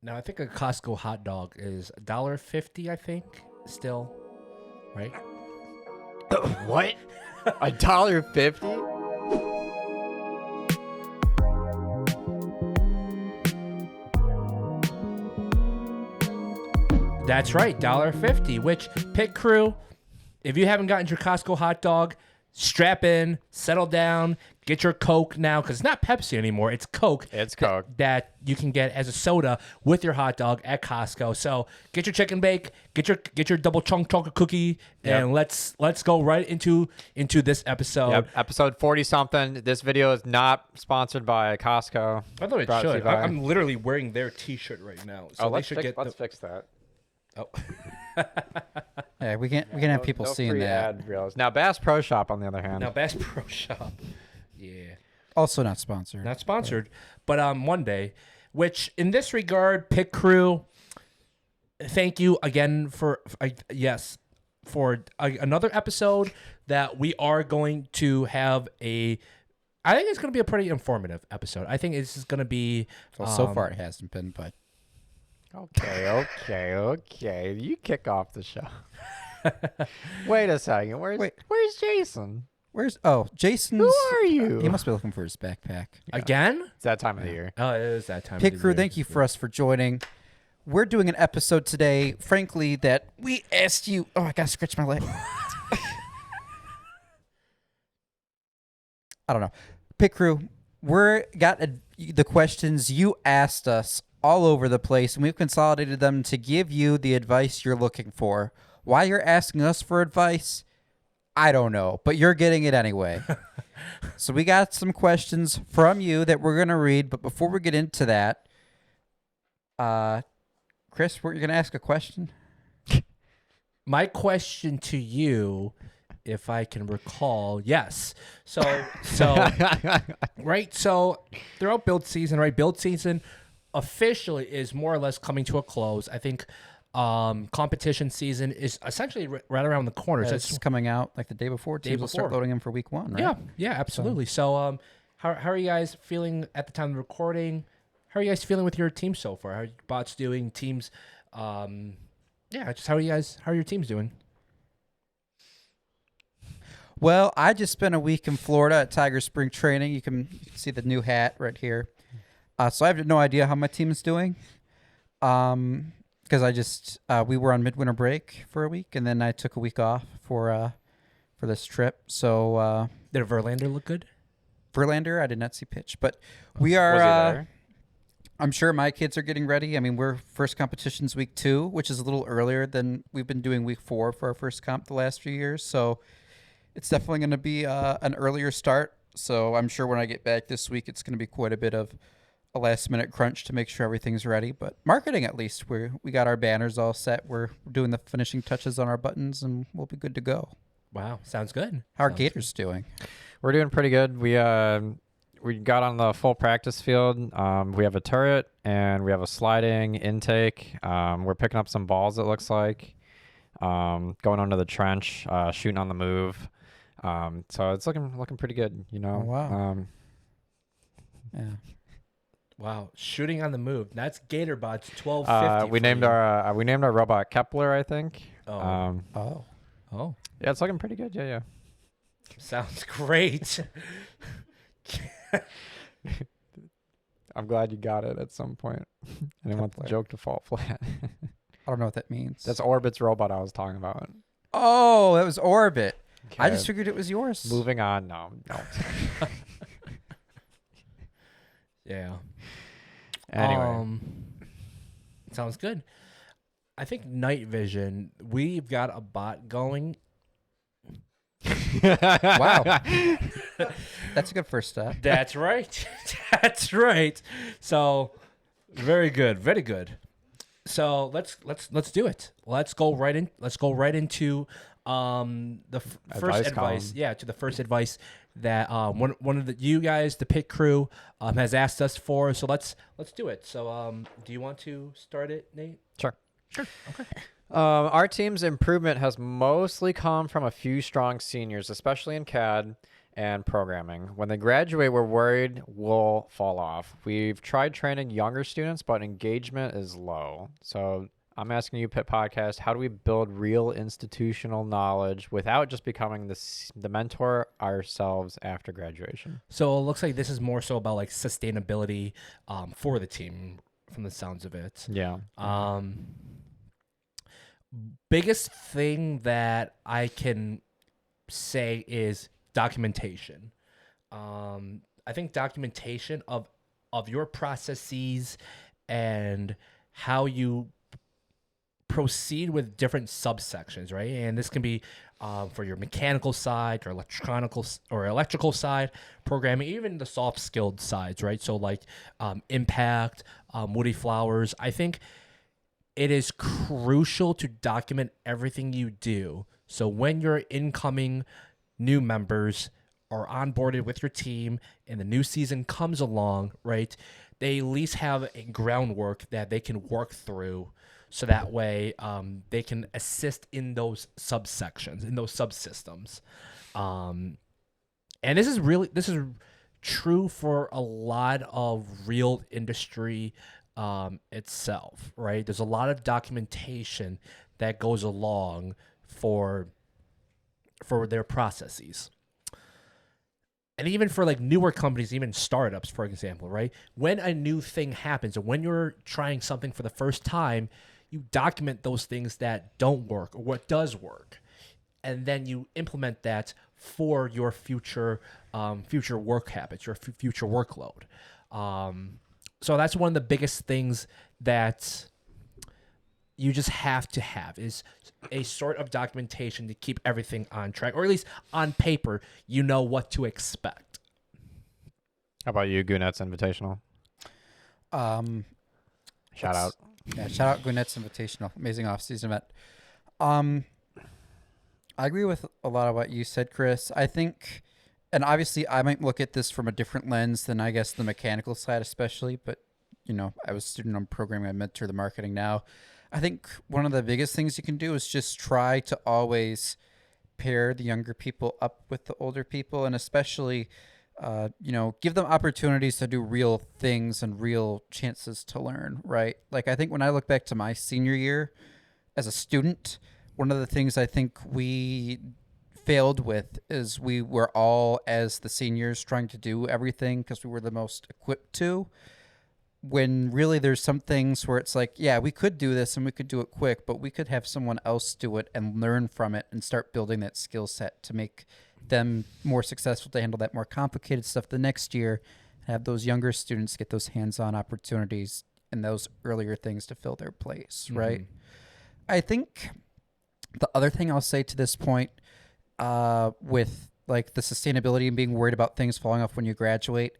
Now I think a Costco hot dog is $1.50. I think still, right? What? $1.50? That's right, $1.50. Which pit crew, if you haven't gotten your Costco hot dog, strap in, settle down, get your Coke now, because it's not Pepsi anymore. It's Coke. It's Coke. That you can get as a soda with your hot dog at Costco. So get your chicken bake, get your double chunk chocolate cookie, and let's go right into this episode. Yep, episode 40 something. This video is not sponsored by Costco. I thought it Brought to you should. by- I'm literally wearing their T-shirt right now. So let's get fix that. Oh. Yeah, we can't have people no seeing free that. ad reels. Now Bass Pro Shop, on the other hand. Now Bass Pro Shop. Yeah. Also not sponsored. Not sponsored, but one day. Which in this regard, Pit Crew, thank you again for another episode that we are going to have I think it's going to be a pretty informative episode. I think it's going to be Well, so far it hasn't been, but Okay. You kick off the show. Wait a second. Where's Jason? Jason's. Who are you? He must be looking for his backpack. again. It's that time of the year. Oh, it is that time. Pit of the Crew, year. thank you for us for joining. We're doing an episode today, frankly, that we asked you. Oh, I gotta scratch my leg. I don't know. Pit Crew, the questions you asked us all over the place, and we've consolidated them to give you the advice you're looking for. Why you're asking us for advice, I don't know, but you're getting it anyway. So we got some questions from you that we're going to read, but before we get into that, Chris, were you going to ask a question? My question to you, if I can recall, yes. So right. So throughout build season officially is more or less coming to a close. I think competition season is essentially right around the corner. So It's just coming out like the day before. Teams will start before. loading them for week 1, right? Yeah, absolutely. So how are you guys feeling at the time of recording? How are you guys feeling with your team so far? How are your bots doing? Teams, just how are your teams doing? Well, I just spent a week in Florida at Tiger Spring Training. You can see the new hat right here. So I have no idea how my team is doing. Because we were on midwinter break for a week, and then I took a week off for this trip. So Did Verlander look good? Verlander, I did not see pitch, but we are. Was he there? I'm sure my kids are getting ready. I mean, we're first competition's week 2, which is a little earlier than we've been doing week 4 for our first comp the last few years. So it's definitely going to be an earlier start. So I'm sure when I get back this week, it's going to be quite a bit of a last-minute crunch to make sure everything's ready. But marketing, at least, we got our banners all set. We're doing the finishing touches on our buttons, and we'll be good to go. Wow, sounds good. How are Sounds Gators doing? We're doing pretty good. We got on the full practice field. We have a turret and we have a sliding intake. We're picking up some balls, it looks like. Going under the trench, shooting on the move. So it's looking pretty good, you know. Oh, wow. Yeah. Wow, shooting on the move. That's GatorBot's 1250. We named our robot Kepler, I think. Oh. Oh. Yeah, it's looking pretty good. Yeah. Sounds great. I'm glad you got it at some point. I didn't want the Kepler. joke to fall flat. I don't know what that means. That's Orbit's robot I was talking about. Oh, that was Orbit. I Okay. just figured it was yours. Moving on. No. Yeah. Anyway. Sounds good. I think night vision, we've got a bot going. Wow. That's a good first step. That's right. That's right. So very good. Very good. So let's do it. Let's go right into the first advice. column. Yeah, to the first advice that one of you guys, the pit crew, has asked us for. So let's do it. So do you want to start it, Nate? Sure. Okay. Our team's improvement has mostly come from a few strong seniors, especially in CAD, and programming. When they graduate, we're worried we'll fall off. We've tried training younger students, but engagement is low. So I'm asking you, Pit Podcast, how do we build real institutional knowledge without just becoming the mentor ourselves after graduation? So it looks like this is more so about like sustainability for the team from the sounds of it. Yeah. Biggest thing that I can say is documentation. I think documentation of your processes and how you proceed with different subsections, right? And this can be for your mechanical side or electrical side, programming, even the soft skilled sides, right? So like impact, woody flowers. I think it is crucial to document everything you do. So when your incoming new members are onboarded with your team and the new season comes along, right? They at least have a groundwork that they can work through, so that way they can assist in those subsections, in those subsystems. And this is true for a lot of real industry itself, right? There's a lot of documentation that goes along for their processes. And even for like newer companies, even startups, for example, right? When a new thing happens, or when you're trying something for the first time, you document those things that don't work or what does work, and then you implement that for your future work habits, your future workload. So that's one of the biggest things that you just have to have is a sort of documentation to keep everything on track, or at least on paper, you know what to expect. How about you, Goonet's Invitational? Shout out. Yeah, shout out Gwinnet's Invitational. Amazing off-season event. I agree with a lot of what you said, Chris. I think, and obviously I might look at this from a different lens than I guess the mechanical side especially, but, you know, I was a student on programming. I mentor the marketing now. I think one of the biggest things you can do is just try to always pair the younger people up with the older people, and especially give them opportunities to do real things and real chances to learn, right? Like, I think when I look back to my senior year as a student, one of the things I think we failed with is we were all, as the seniors, trying to do everything because we were the most equipped to, when really there's some things where it's like, yeah, we could do this and we could do it quick, but we could have someone else do it and learn from it and start building that skill set to make them more successful to handle that more complicated stuff the next year, have those younger students get those hands-on opportunities and those earlier things to fill their place, right? I think the other thing I'll say to this point with like the sustainability and being worried about things falling off when you graduate,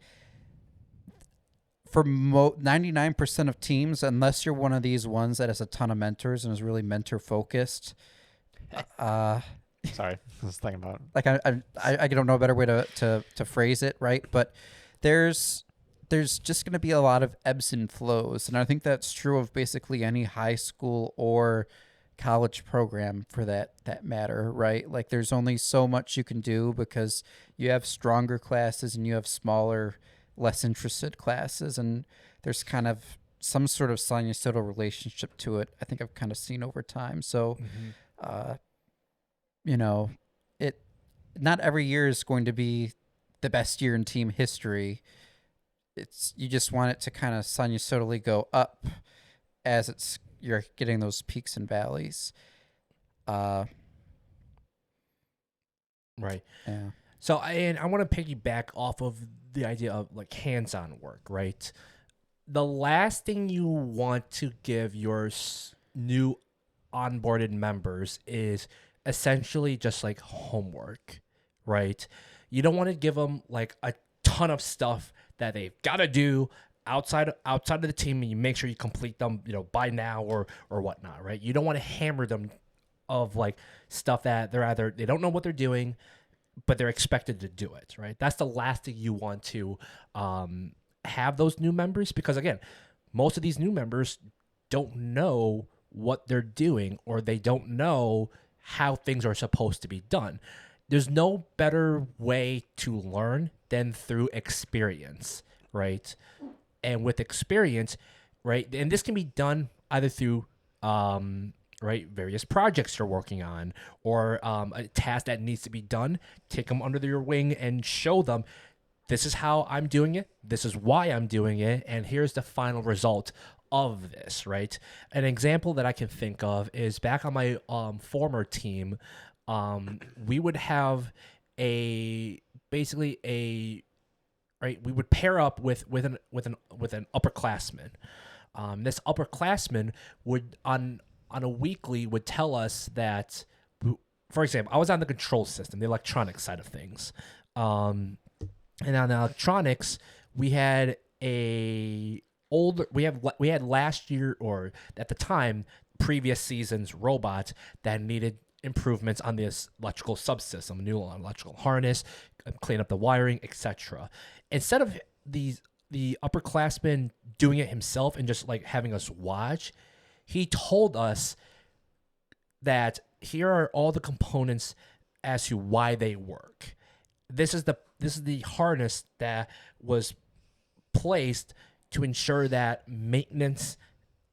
for 99% of teams, unless you're one of these ones that has a ton of mentors and is really mentor focused, Sorry, I was thinking about it. like I don't know a better way to phrase it, right? But there's just going to be a lot of ebbs and flows, and I think that's true of basically any high school or college program for that matter, right? Like, there's only so much you can do because you have stronger classes and you have smaller, less interested classes, and there's kind of some sort of sinusoidal relationship to it. I think I've kind of seen over time. So, not every year is going to be the best year in team history. You just want it to kind of sinusoidally go up as you're getting those peaks and valleys. Right. Yeah. So I want to piggyback off of the idea of like hands-on work, right? The last thing you want to give your new onboarded members is essentially just like homework, right? You don't want to give them like a ton of stuff that they've got to do outside of the team, and you make sure you complete them, by now or whatnot, right? You don't want to hammer them of like stuff that they don't know what they're doing, but they're expected to do it, right? That's the last thing you want to have those new members, because again, most of these new members don't know what they're doing, or they don't know how things are supposed to be done. there's no better way to learn than through experience, right? And with experience, right, and this can be done either through right, various projects you're working on, or a task that needs to be done. Take them under your wing and show them, this is how I'm doing it, this is why I'm doing it, and here's the final result of this, right? An example that I can think of is back on my former team. We would have basically a right. We would pair up with an upperclassman. This upperclassman would on a weekly would tell us that, for example, I was on the control system, the electronic side of things, and on electronics we had we had last year, or at the time previous season's robots that needed improvements on this electrical subsystem, a new electrical harness, clean up the wiring, etc. Instead of the upperclassman doing it himself and just like having us watch, he told us that here are all the components as to why they work. This is the harness that was placed to ensure that maintenance,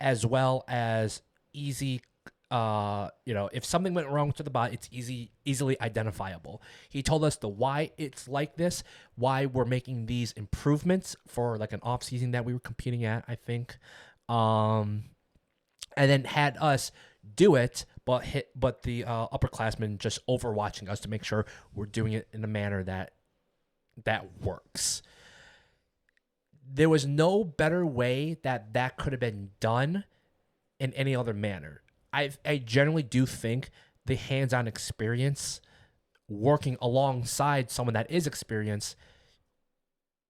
as well as easy, if something went wrong to the bot, it's easily identifiable. He told us the why it's like this, why we're making these improvements for like an off season that we were competing at, I think, and then had us do it, but the upperclassmen just overwatching us to make sure we're doing it in a manner that works. There was no better way that could have been done in any other manner. I generally do think the hands-on experience, working alongside someone that is experienced,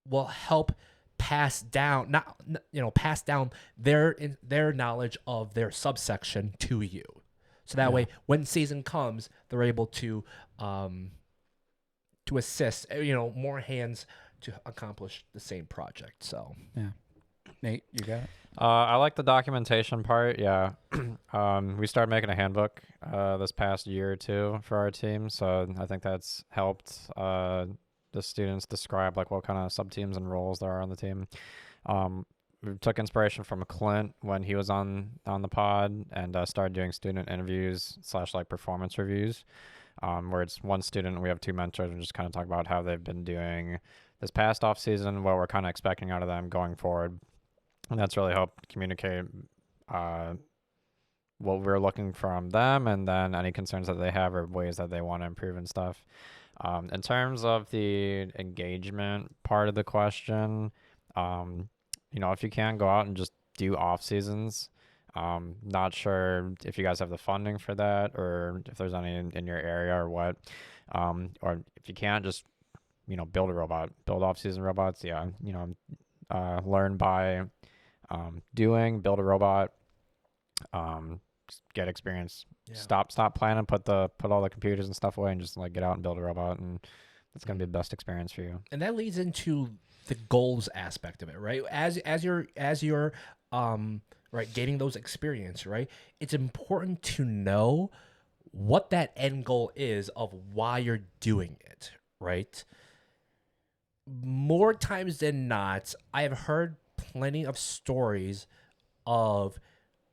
will help pass down their knowledge of their subsection to you. So that way, when season comes, they're able to assist, more hands to accomplish the same project. So Yeah. Nate, you got it? I like the documentation part. Yeah. We started making a handbook this past year or two for our team, so I think that's helped the students describe like what kind of sub teams and roles there are on the team. We took inspiration from Clint when he was on the pod, and started doing student interviews / like performance reviews, where it's one student and we have two mentors and just kind of talk about how they've been doing this past off season, what we're kind of expecting out of them going forward. And that's really helped communicate what we're looking from them, and then any concerns that they have or ways that they want to improve and stuff. In terms of the engagement part of the question, if you can go out and just do off seasons, not sure if you guys have the funding for that or if there's any in your area or what, or if you can't, just build a robot, build off season robots. Learn by doing, build a robot, just get experience. Yeah. Stop planning, put all the computers and stuff away and just like get out and build a robot, and it's going to be the best experience for you. And that leads into the goals aspect of it, right? As you're right, gaining those experience, right? It's important to know what that end goal is of why you're doing it, right? More times than not, I have heard plenty of stories of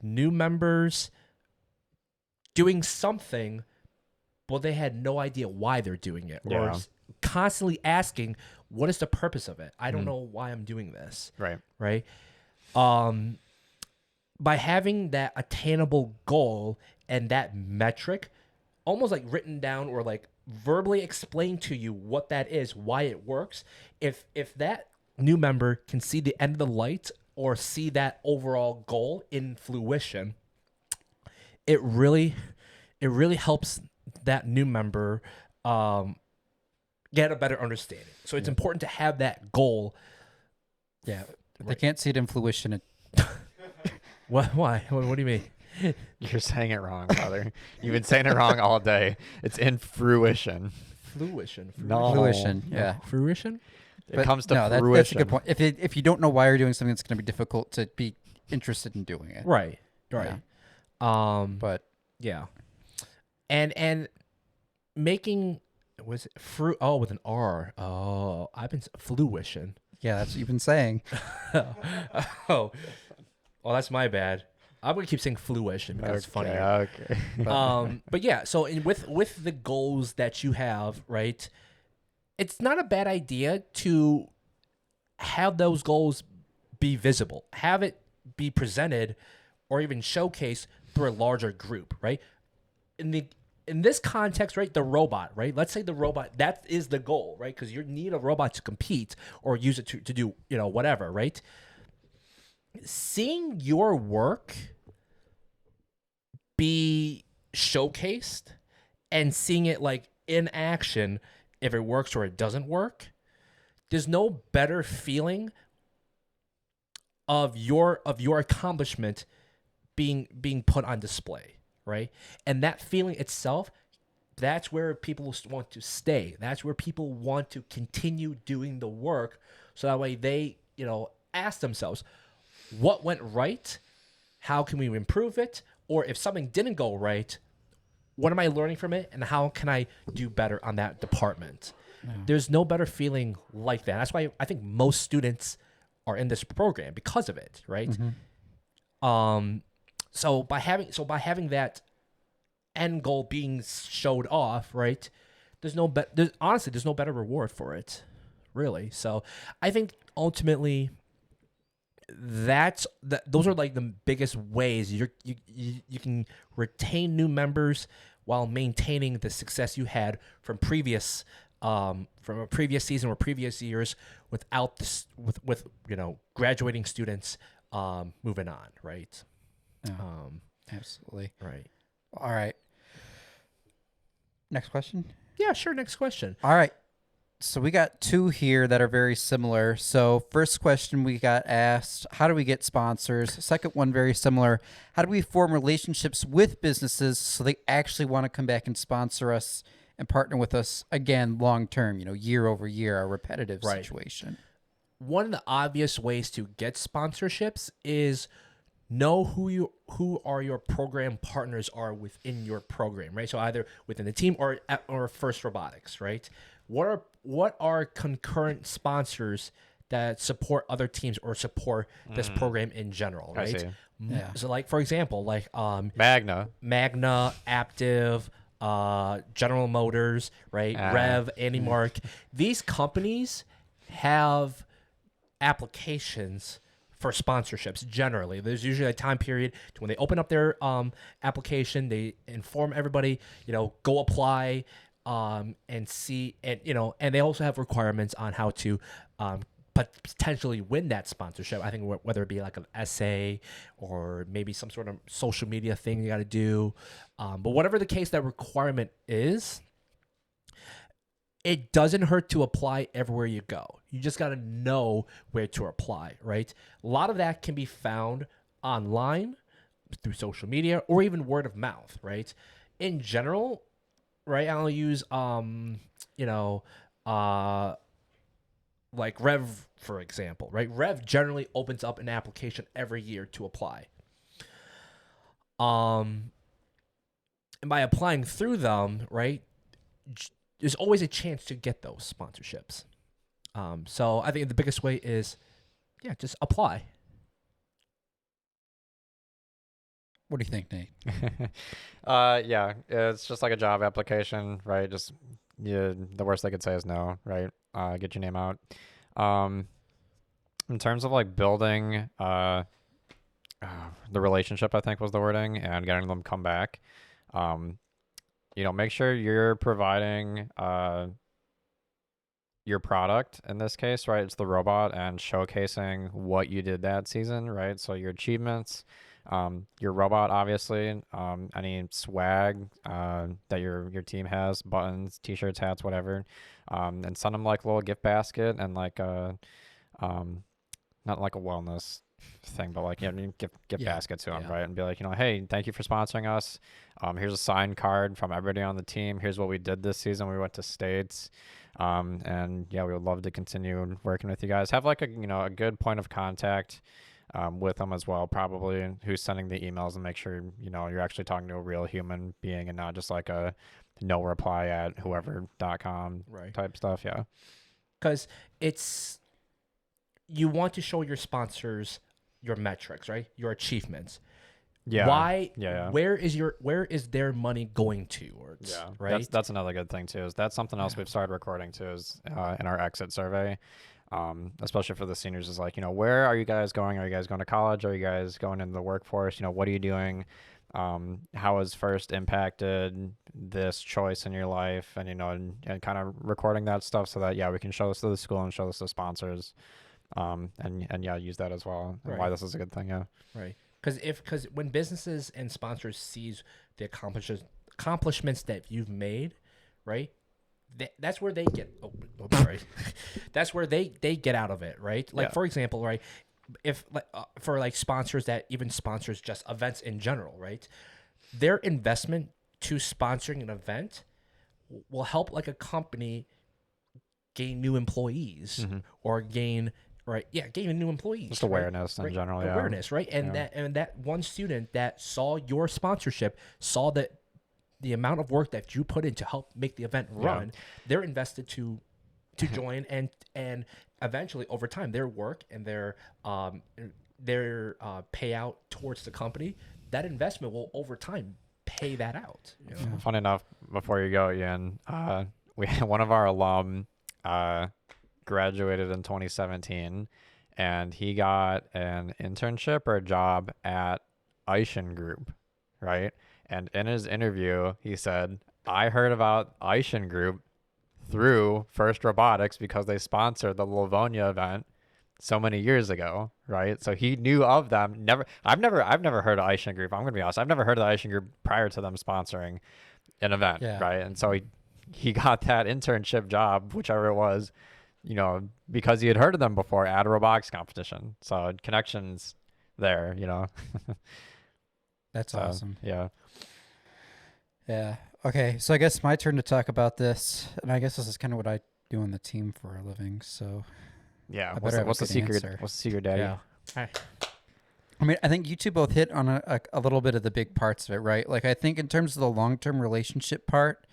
new members doing something, but they had no idea why they're doing it, or constantly asking, what is the purpose of it? I don't know why I'm doing this. Right. By having that attainable goal and that metric almost like written down or like verbally explain to you what that is, why it works, if that new member can see the end of the light or see that overall goal in fruition, it really helps that new member get a better understanding. So it's important to have that goal. Yeah. If they can't see it in fruition, What? Why? What do you mean? You're saying it wrong, brother. You've been saying it wrong all day. It's in fruition. Fruition. No. fruition. Yeah. Fruition? It comes to fruition. That's a good point. If you don't know why you're doing something, it's going to be difficult to be interested in doing it. Right. Yeah. But yeah. And making Was it fruit? Oh, with an R. Oh, I've been fruition. Yeah, that's what you've been saying. Oh, well, that's my bad. I'm gonna keep saying fruition because it's funny. Okay. But yeah, so with the goals that you have, right? It's not a bad idea to have those goals be visible, have it be presented, or even showcased through a larger group, right? In this context, right, the robot, right? Let's say the robot, that is the goal, right? Because you need a robot to compete or use it to do, whatever, right? Seeing your work be showcased and seeing it like in action, if it works or it doesn't work, there's no better feeling of your accomplishment being put on display, right? And that feeling itself, that's where people want to stay. That's where people want to continue doing the work, so that way they, ask themselves, what went right? How can we improve it? Or if something didn't go right, what am I learning from it, and how can I do better on that department? There's no better feeling like that. That's why I think most students are in this program because of it, right? So by having that end goal being showed off, right? There's honestly there's no better reward for it, really. So I think ultimately those are like the biggest ways you can retain new members while maintaining the success you had from a previous season or previous years without this with graduating students moving on, right? Absolutely. Right. All right. Next question. Yeah, sure. Next question. All right. So we got two here that are very similar. So first question we got asked, how do we get sponsors? Second one, very similar. How do we form relationships with businesses so they actually want to come back and sponsor us and partner with us again long term, year over year, a repetitive situation? One of the obvious ways to get sponsorships is know who are your program partners are within your program, right? So either within the team or First Robotics, right? What are concurrent sponsors that support other teams or support this program in general, right? I see. Yeah. So like for example, like Magna. Aptiv, General Motors, right? Rev, AndyMark. These companies have applications for sponsorships. Generally, there's usually a time period to when they open up their application, they inform everybody, go apply, and see, and and they also have requirements on how to potentially win that sponsorship. I think whether it be like an essay or maybe some sort of social media thing you got to do, but whatever the case, that requirement is, it doesn't hurt to apply everywhere you go. You just got to know where to apply, right? A lot of that can be found online through social media or even word of mouth, right? In general, right? I'll use like Rev, for example, right? Rev generally opens up an application every year to apply. And by applying through them, right, there's always a chance to get those sponsorships. So I think the biggest way is, just apply. What do you think, Nate? Yeah, it's just like a job application, right? Just the worst they could say is no, right? Get your name out. In terms of like building the relationship, I think was the wording, and getting them come back. Make sure you're providing your product in this case, right? It's the robot, and showcasing what you did that season, right? So your achievements, your robot, obviously, any swag that your team has, buttons, t-shirts, hats, whatever, and send them like a little gift basket and like not like a wellness thing, but like gift basket to them, right? And be like, hey, thank you for sponsoring us. Here's a signed card from everybody on the team. Here's what we did this season. We went to states, and we would love to continue working with you guys. Have like a good point of contact with them as well, probably, who's sending the emails, and make sure, you're actually talking to a real human being and not just like a no reply at whoever.com Right. type stuff. Yeah. Because you want to show your sponsors your metrics, right? Your achievements. Yeah. Why? Yeah. Where is their money going towards? Yeah. Right. That's another good thing too. Is that's something else we've started recording too, is in our exit survey, especially for the seniors, is like, where are you guys going? Are you guys going to college? Are you guys going into the workforce? What are you doing? How has first impacted this choice in your life? And, and kind of recording that stuff so that, we can show this to the school and show this to sponsors. And use that as well. And why Right. this is a good thing. Yeah. Right. Because when businesses and sponsors sees the accomplishments that you've made, right? That's where they get. Sorry. That's where they get out of it, right? Like, Yeah. for example, right? If for like sponsors that even sponsors just events in general, right? Their investment to sponsoring an event will help like a company gain new employees or gain new employees. Just right? awareness in Right? general. Yeah. Awareness, right? And that one student that saw your sponsorship, saw that the amount of work that you put in to help make the event run, they're invested to join, and eventually over time their work and their payout towards the company, that investment will over time pay that out. Funny enough, before you go, Ian, we one of our alum graduated in 2017, and he got an internship or a job at Eischen Group, right? And in his interview, he said, "I heard about Eischen Group through First Robotics because they sponsored the Livonia event so many years ago," right? So he knew of them. I've never heard of Eischen Group. I'm gonna be honest. I've never heard of the Eischen Group prior to them sponsoring an event, right? And so he got that internship job, whichever it was, because he had heard of them before at a robotics competition. So connections there, That's awesome. Yeah. Yeah. Okay. So I guess my turn to talk about this, and I guess this is kind of what I do on the team for a living. So Yeah. better have a What's the good secret? answer. What's the secret, Daddy? Yeah. Hi. I mean, I think you two both hit on a little bit of the big parts of it, right? Like, I think in terms of the long-term relationship part,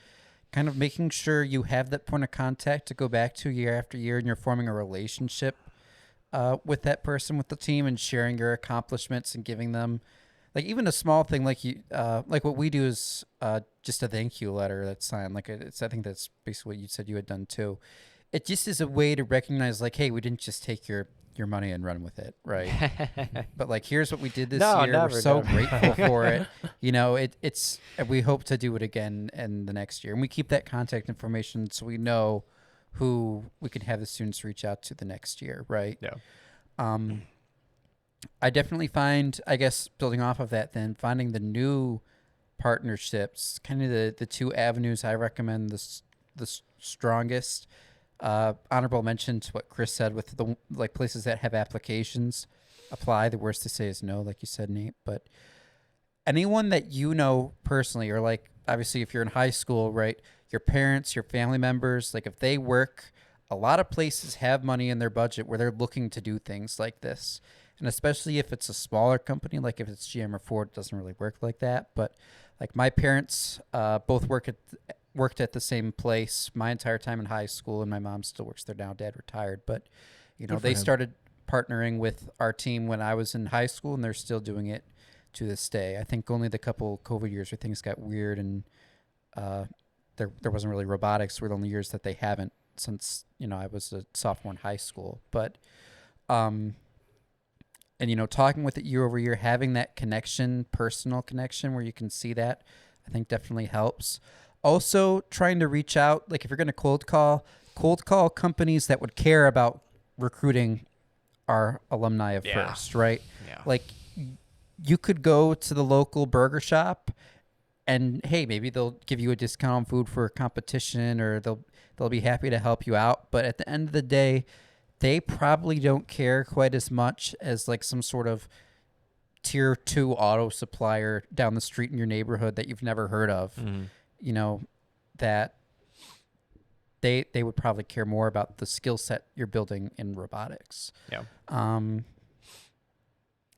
kind of making sure you have that point of contact to go back to year after year, and you're forming a relationship with that person, with the team, and sharing your accomplishments and giving them, like, even a small thing like like what we do is just a thank you letter that's signed. Like, I think that's basically what you said you had done too. It just is a way to recognize, like, hey, we didn't just take your money and run with it, right? But like, here's what we did this year. Never, We're so never. grateful for it. It's we hope to do it again in the next year, and we keep that contact information so we know who we can have the students reach out to the next year, right? Yeah. I definitely find, I guess, building off of that, then finding the new partnerships, kind of the two avenues I recommend the strongest. Honorable mention to what Chris said with the like places that have applications apply. The worst to say is no, like you said, Nate. But anyone that you know personally, or like obviously if you're in high school, right? Your parents, your family members, like if they work, a lot of places have money in their budget where they're looking to do things like this. And especially if it's a smaller company, like if it's GM or Ford, it doesn't really work like that. But like my parents both worked at the same place my entire time in high school, and my mom still works there now. Dad retired, but they started partnering with our team when I was in high school, and they're still doing it to this day. I think only the couple COVID years where things got weird and there wasn't really robotics were the only years that they haven't since I was a sophomore in high school. But and talking with it year over year, having that connection, personal connection where you can see that, I think definitely helps. Also, trying to reach out, like if you're going to cold call companies that would care about recruiting our alumni of First, right? Yeah. Like you could go to the local burger shop and hey, maybe they'll give you a discount on food for a competition, or they'll be happy to help you out. But at the end of the day, they probably don't care quite as much as like some sort of tier 2 auto supplier down the street in your neighborhood that you've never heard of. Mm-hmm. That they would probably care more about the skill set you're building in robotics. Yeah.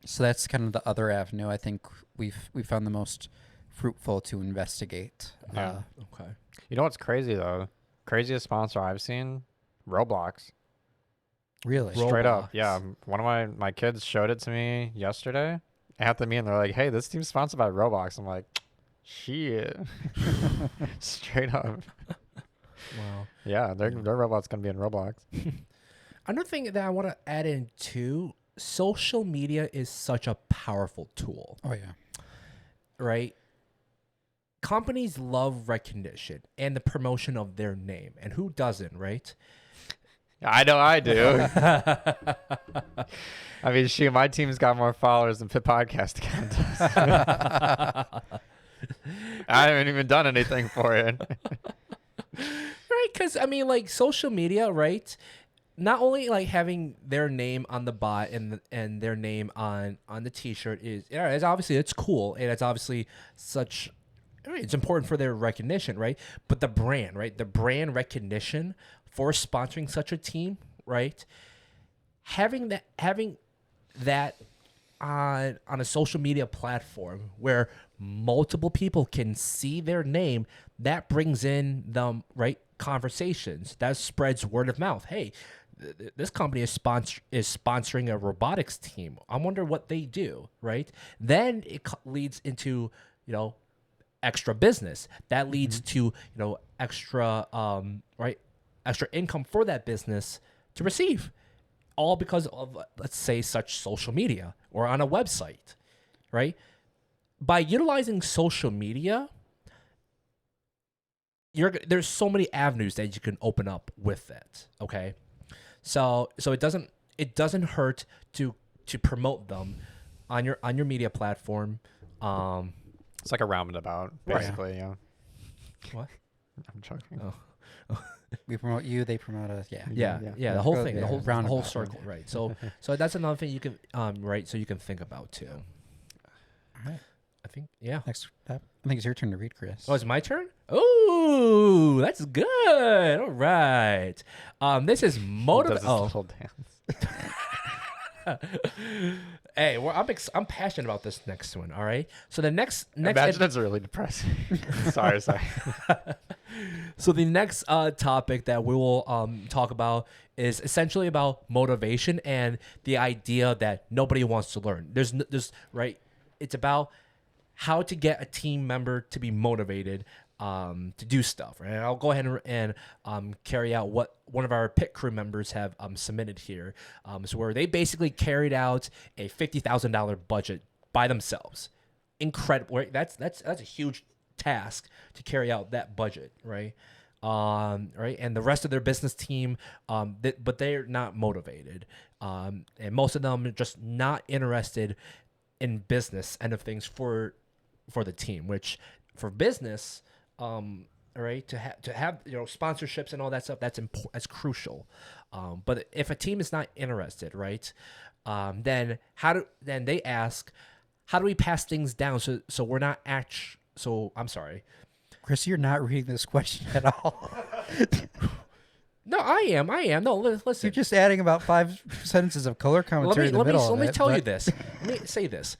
So that's kind of the other avenue I think we found the most fruitful to investigate. Yeah. Okay. You know what's crazy though? Craziest sponsor I've seen, Roblox. Really? Straight up, Roblox. yeah. One of my kids showed it to me yesterday at the meeting. They're like, "Hey, this team's sponsored by Roblox." I'm like, "Shit." Straight up. Wow. Yeah, their Roblox gonna be in Roblox. Another thing that I want to add in too, social media is such a powerful tool, Oh yeah. right? Companies love recognition and the promotion of their name, and who doesn't, right? I know I do. I mean, shoot, my team's got more followers than Pit Podcast Account does. I haven't even done anything for it. Right, because I mean, like social media, right? Not only like having their name on the bot and their name on the T-shirt is, yeah, it's obviously it's cool and it's obviously such. I mean, it's important for their recognition, right? But the brand, right? The brand recognition for sponsoring such a team, right? Having that on a social media platform where multiple people can see their name, that brings in the right conversations. That spreads word of mouth. Hey, this company is sponsoring a robotics team. I wonder what they do, right? Then it leads into, extra business. That leads to, extra right, extra income for that business to receive, all because of, let's say, such social media or on a website, right? By utilizing social media, there's so many avenues that you can open up with it. Okay, so it doesn't hurt to promote them on your media platform. It's like a roundabout, Right. basically. Yeah. What? I'm joking. Oh. We promote you, they promote us. Yeah. Yeah. The whole thing, Yeah. the whole Roundabout. circle, right? So that's another thing you can right. So you can think about too. All right. I think Next up, I think it's your turn to read, Chris. Oh, it's my turn? Oh, that's good. All right. This is Does this little dance. Hey, I'm passionate about this next one. All right. So the next Imagine it's really depressing. sorry. So the next topic that we will talk about is essentially about motivation and the idea that nobody wants to learn. There's right. It's about how to get a team member to be motivated to do stuff. Right? And I'll go ahead and carry out what one of our pit crew members have submitted here. So where they basically carried out a $50,000 budget by themselves. Incredible. Right? That's a huge task to carry out that budget. Right. Right. And the rest of their business team, but they're not motivated. And most of them are just not interested in business end of things for the team, which for business, all right, to have sponsorships and all that stuff, that's crucial. But if a team is not interested, right, then they ask, how do we pass things down so we're not so I'm sorry. Chris, you're not reading this question at all. No, I am. No, listen. You're just adding about 5 sentences of color commentary in the middle of Let me it, tell you but- this. Let me say this.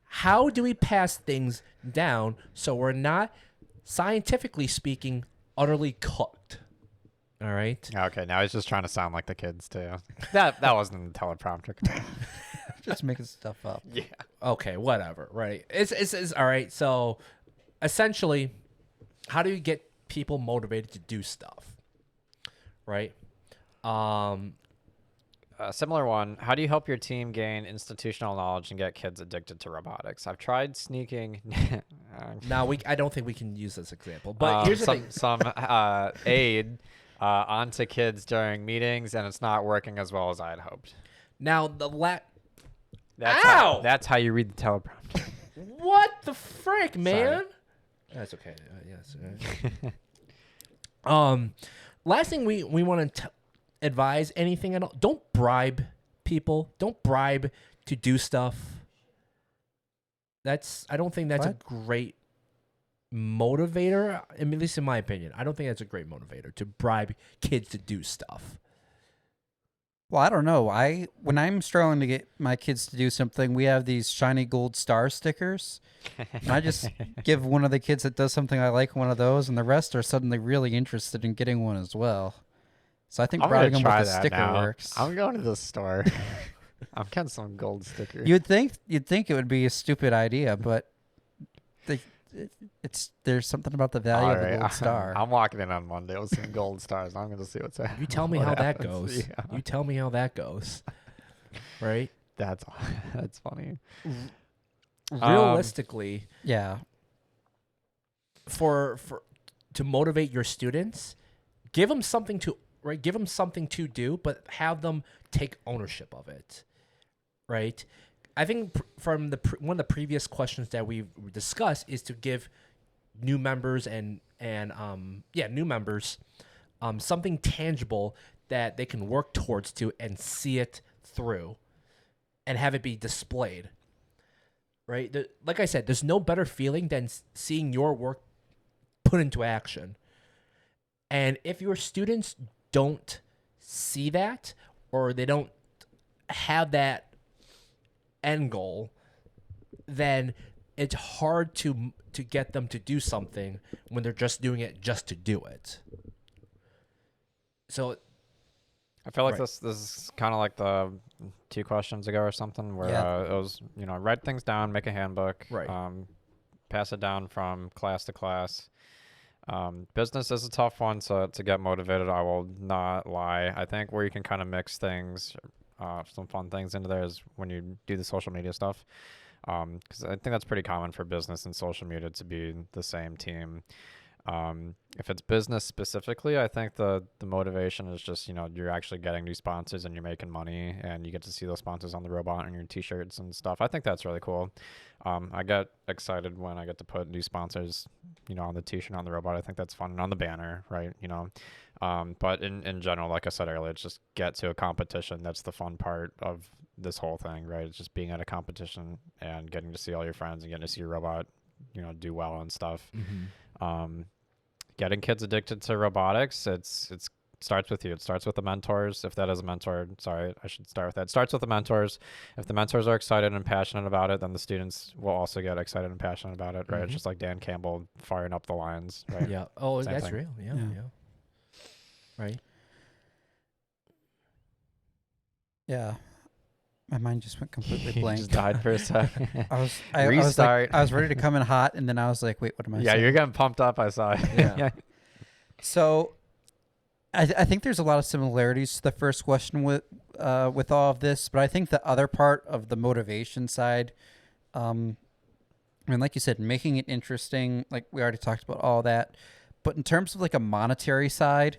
How do we pass things down so we're not, scientifically speaking, utterly cooked? All right. Okay, now he's just trying to sound like the kids too. That wasn't in the teleprompter. Just making stuff up. Yeah. Okay. Whatever. Right. It's all right. So, essentially, how do you get people motivated to do stuff? Right. A similar one. How do you help your team gain institutional knowledge and get kids addicted to robotics? I've tried sneaking. Now I don't think we can use this example, but here's the thing. some aid onto kids during meetings, and it's not working as well as I had hoped. Now That's Ow! That's how you read the teleprompter. What the frick, man? That's okay. Yes. Last thing we want to advise anything at all. Don't bribe people. Don't bribe to do stuff. I don't think that's a great motivator. I mean, at least in my opinion, I don't think that's a great motivator to bribe kids to do stuff. Well, I don't know. When I'm struggling to get my kids to do something, we have these shiny gold star stickers. And I just give one of the kids that does something I like one of those, and the rest are suddenly really interested in getting one as well. So I think I'm gonna bribing them try with a that sticker now. works. I'm going to the store. I'm getting some gold stickers. You'd think it would be a stupid idea, but they, there's something about the value of the gold star. I'm walking in on Monday with some gold stars. I'm going to see what's happening. You tell me how that goes. Yeah. You tell me how that goes. Right? That's funny. Realistically, Yeah. for to motivate your students, give them something to give them something to do, but have them take ownership of it. Right? I think from one of the previous questions that we discussed is to give new members and new members something tangible that they can work towards to and see it through and have it be displayed. Right? Like I said, there's no better feeling than seeing your work put into action. And if your students don't see that, or they don't have that end goal, then it's hard to get them to do something when they're just doing it just to do it. So I feel like this is kind of like the 2 questions ago or something where it was, write things down, make a handbook, pass it down from class to class. Business is a tough one, so to get motivated, I will not lie. I think where you can kind of mix things, some fun things into there is when you do the social media stuff. Because I think that's pretty common for business and social media to be the same team. If it's business specifically, I think the motivation is just, you're actually getting new sponsors and you're making money and you get to see those sponsors on the robot and your t-shirts and stuff. I think that's really cool. I get excited when I get to put new sponsors, on the t-shirt, on the robot. I think that's fun, and on the banner, right? But in general, like I said earlier, it's just get to a competition. That's the fun part of this whole thing, right? It's just being at a competition and getting to see all your friends and getting to see your robot, do well and stuff. Mm-hmm. Getting kids addicted to robotics, it starts with you. It starts with the mentors. If that is a mentor, sorry, I should start with that. It starts with the mentors. If the mentors are excited and passionate about it, then the students will also get excited and passionate about it, right? Mm-hmm. It's just like Dan Campbell firing up the lines, right? Yeah. Oh, Same that's thing. real. Yeah. Right. Yeah. My mind just went completely blank. Just died for a second. Restart. I was ready to come in hot, and then I was like, wait, what am I saying? Yeah, you're getting pumped up, I saw. Yeah. So I think there's a lot of similarities to the first question with all of this, but I think the other part of the motivation side, like you said, making it interesting, like we already talked about all that, but in terms of like a monetary side,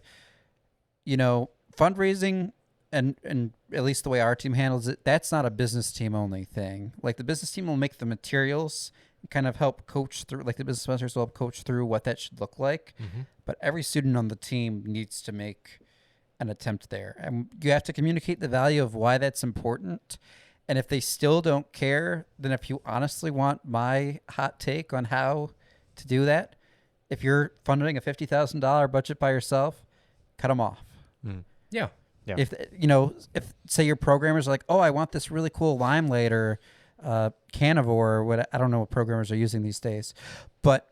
fundraising and at least the way our team handles it, that's not a business team only thing. Like the business team will make the materials and kind of help coach through, like the business mentors will help coach through what that should look like. Mm-hmm. But every student on the team needs to make an attempt there. And you have to communicate the value of why that's important. And if they still don't care, then if you honestly want my hot take on how to do that, if you're funding a $50,000 budget by yourself, cut them off. Mm. Yeah. Yeah. If say your programmers are like, oh, I want this really cool Limelight or Carnivore, or what, I don't know what programmers are using these days, but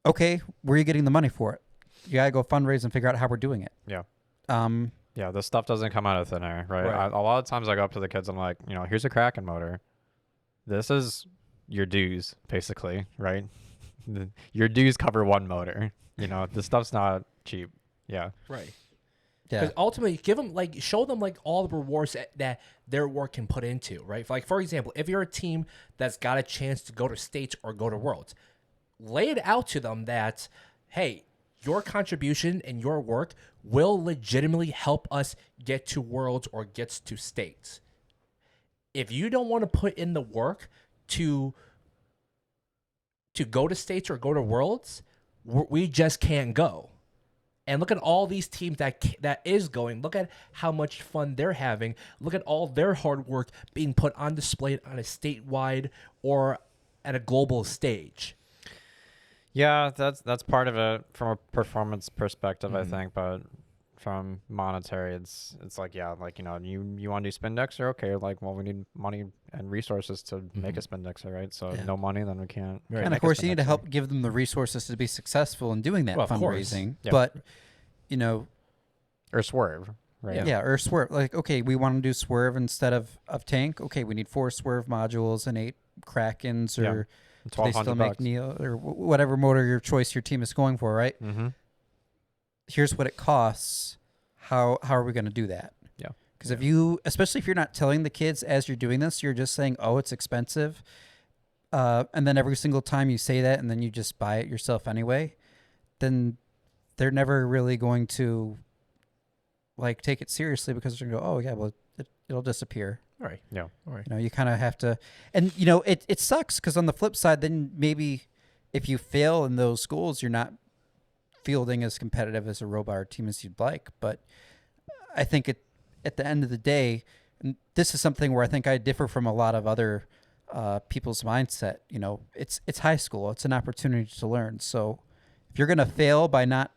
okay, where are you getting the money for it? You gotta go fundraise and figure out how we're doing it. Yeah. Yeah, this stuff doesn't come out of thin air, right? A lot of times I go up to the kids and I'm like, here's a Kraken motor. This is your dues, basically, right? Your dues cover one motor. This stuff's not cheap. Yeah. Right. Yeah. Because ultimately, show them all the rewards that their work can put into, right? For example, if you're a team that's got a chance to go to states or go to worlds, lay it out to them that, hey, your contribution and your work will legitimately help us get to worlds or gets to states. If you don't want to put in the work to go to states or go to worlds, we just can't go. And look at all these teams that is going. Look at how much fun they're having. Look at all their hard work being put on display on a statewide or at a global stage. Yeah, that's part of it from a performance perspective, I think. But from monetary. It's like, yeah, like, you know, you want to do spin Dexter? Okay, like, well, we need money and resources to make a spin Dexter, right? So Yeah. no money, then we can't. Right. And of course, you need to help give them the resources to be successful in doing that Well, of course. fundraising. Yeah. But, you know, Or Swerve, right? yeah, or Swerve. Like, okay, we want to do Swerve instead of Tank. Okay, we need 4 Swerve modules and 8 Krakens, Yeah. or do they still $1,200 make bucks. Neo, or whatever motor your choice your team is going for, right? Mm-hmm. Here's what it costs. How are we going to do that? Yeah. Because if you, especially if you're not telling the kids as you're doing this, you're just saying, oh, it's expensive. And then every single time you say that and then you just buy it yourself anyway, then they're never really going to like take it seriously, because they're going to go, oh, yeah, well, it'll disappear. Right. Yeah. All right. You know, you kind of have to, and, you know, it sucks because on the flip side, then maybe if you fail in those schools, you're not fielding as competitive as a robot team as you'd like. But I think at the end of the day, and this is something where I think I differ from a lot of other people's mindset. You know, it's high school. It's an opportunity to learn. So if you're going to fail by not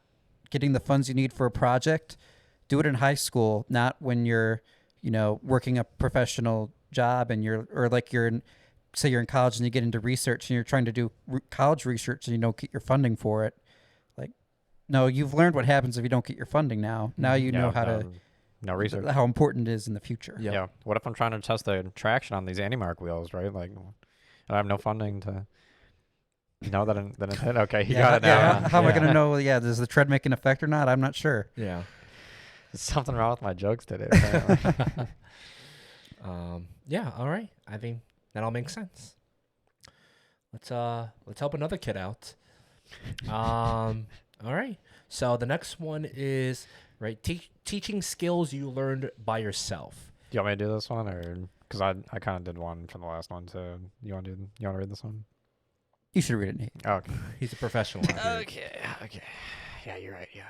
getting the funds you need for a project, do it in high school, not when you're, you know, working a professional job and you're in, say you're in college and you get into research and you're trying to do college research and you don't get your funding for it. Like, no, you've learned what happens if you don't get your funding now. Now you know how to, no research. how important it is in the future. Yep. Yeah. What if I'm trying to test the traction on these anti-mark wheels, right? Like, I have no funding to know that it hit. Okay, you got it now. Yeah, how am I going to know, does the tread make an effect or not? I'm not sure. Yeah. There's something wrong with my jokes today, apparently. Yeah. All right. I think that all makes sense. Let's help another kid out. All right. So the next one is right teaching skills you learned by yourself. Do you want me to do this one, or because I kind of did one from the last one too? You want to read this one? You should read it, Nate. Oh, okay. He's a professional. Okay. Yeah, you're right. Yeah.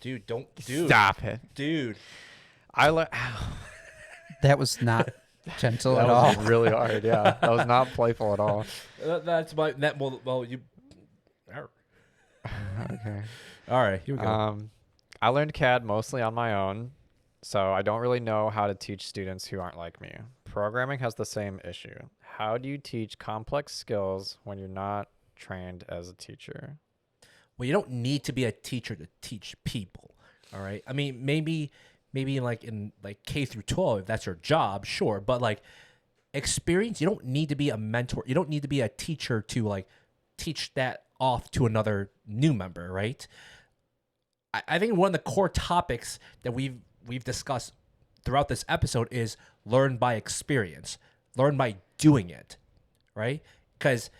Dude, don't. Stop it, Dude. That was not gentle That at all. was really hard. Yeah, that was not playful at all. That's my that. Well, you. Okay. All right. Here we go. I learned CAD mostly on my own, so I don't really know how to teach students who aren't like me. Programming has the same issue. How do you teach complex skills when you're not trained as a teacher? Well, you don't need to be a teacher to teach people. All right. I mean, maybe in K through 12, if that's your job, sure. But like experience, you don't need to be a mentor. You don't need to be a teacher to like teach that off to another new member, right? I think one of the core topics that we've discussed throughout this episode is learn by experience, learn by doing it, right? Because